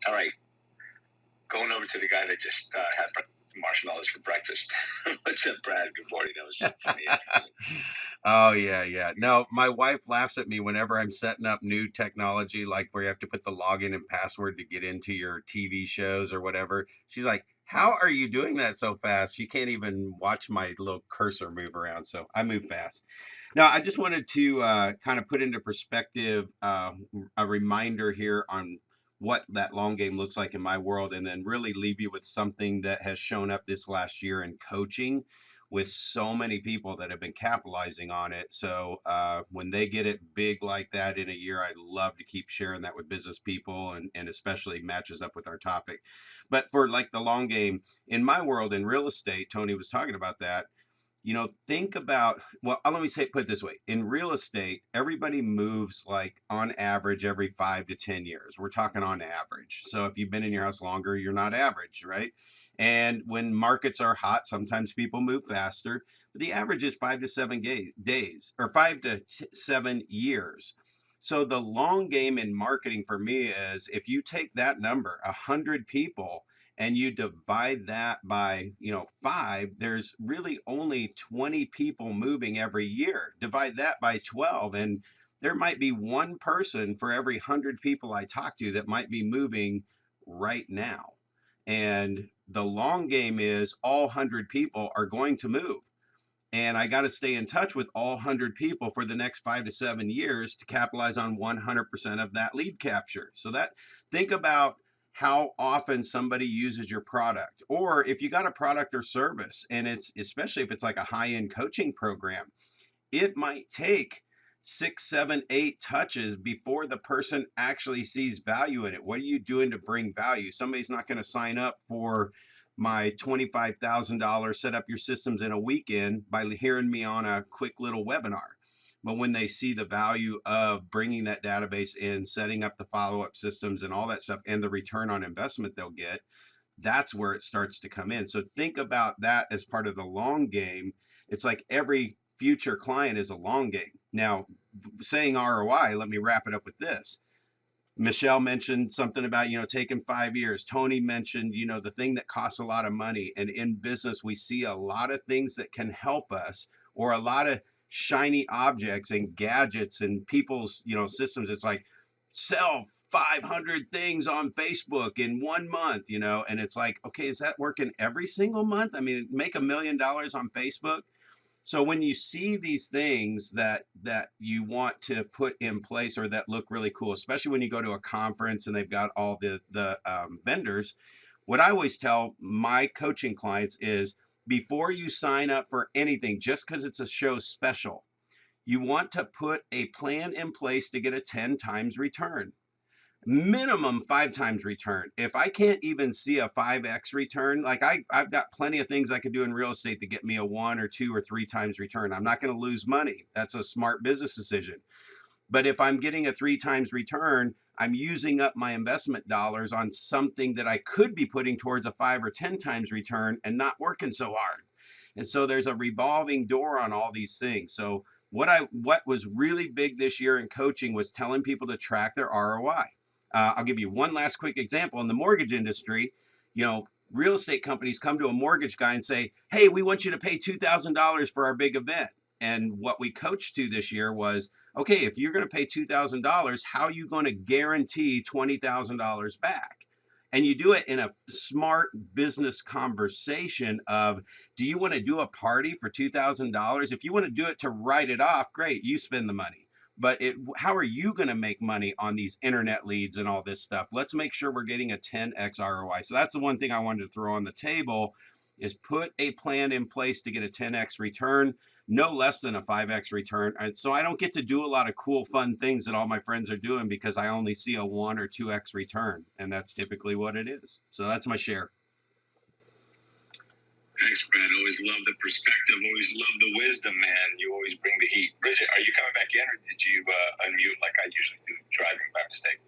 All right, going over to the guy that just had marshmallows for breakfast. What's up, Brad? Good morning. That was just funny. Oh yeah, yeah. No, my wife laughs at me whenever I'm setting up new technology, like where you have to put the login and password to get into your TV shows or whatever. She's like, "How are you doing that so fast? You can't even watch my little cursor move around." So I move fast. Now, I just wanted to kind of put into perspective a reminder here on what that long game looks like in my world, and then really leave you with something that has shown up this last year in coaching with so many people that have been capitalizing on it. So when they get it big like that in a year, I love to keep sharing that with business people, and especially matches up with our topic. But for like the long game in my world in real estate, Tony was talking about that. Think about, well, let me say, put it this way. In real estate, everybody moves like on average every 5 to 10 years. We're talking on average. So if you've been in your house longer, you're not average, right? And when markets are hot, sometimes people move faster, but the average is 5 to 7 days or 5 to 7 years. So the long game in marketing for me is if you take that number, 100 people, and you divide that by, five, there's really only 20 people moving every year. Divide that by 12, and there might be one person for every 100 people I talk to that might be moving right now. And the long game is all 100 people are going to move. And I got to stay in touch with all 100 people for the next 5 to 7 years to capitalize on 100% of that lead capture. So that, think about how often somebody uses your product, or if you got a product or service, and it's especially if it's like a high-end coaching program, it might take 6, 7, 8 touches before the person actually sees value in it. What are you doing to bring value? Somebody's not going to sign up for my $25,000 set up your systems in a weekend by hearing me on a quick little webinar. But when they see the value of bringing that database in, setting up the follow up systems and all that stuff, and the return on investment they'll get, that's where it starts to come in. So think about that as part of the long game. It's like every future client is a long game. Now, saying ROI, let me wrap it up with this. Michelle mentioned something about, taking 5 years. Tony mentioned, the thing that costs a lot of money. And in business, we see a lot of things that can help us, or a lot of shiny objects and gadgets and people's, systems. It's like sell 500 things on Facebook in 1 month, and it's like, okay, is that working every single month? I mean, make $1 million on Facebook. So when you see these things that you want to put in place or that look really cool, especially when you go to a conference and they've got all the vendors, what I always tell my coaching clients is before you sign up for anything, just because it's a show special, you want to put a plan in place to get a 10 times return, minimum 5 times return. If I can't even see a 5x return, like I've got plenty of things I could do in real estate to get me a 1 or 2 or 3 times return. I'm not going to lose money. That's a smart business decision. But if I'm getting a 3 times return, I'm using up my investment dollars on something that I could be putting towards a 5 or 10 times return and not working so hard. And so there's a revolving door on all these things. So what was really big this year in coaching was telling people to track their ROI. I'll give you one last quick example. In the mortgage industry, real estate companies come to a mortgage guy and say, "Hey, we want you to pay $2,000 for our big event." And what we coached to this year was, okay, if you're going to pay $2,000, how are you going to guarantee $20,000 back? And you do it in a smart business conversation of, do you want to do a party for $2,000? If you want to do it to write it off, great, you spend the money. But how are you going to make money on these internet leads and all this stuff? Let's make sure we're getting a 10x ROI. So that's the one thing I wanted to throw on the table, is put a plan in place to get a 10x return, no less than a 5x return. And so I don't get to do a lot of cool, fun things that all my friends are doing because I only see a 1 or 2x return. And that's typically what it is. So that's my share. Thanks, Brad. Always love the perspective. Always love the wisdom, man. You always bring the heat. Bridget, are you coming back in, or did you unmute like I usually do, driving by mistake?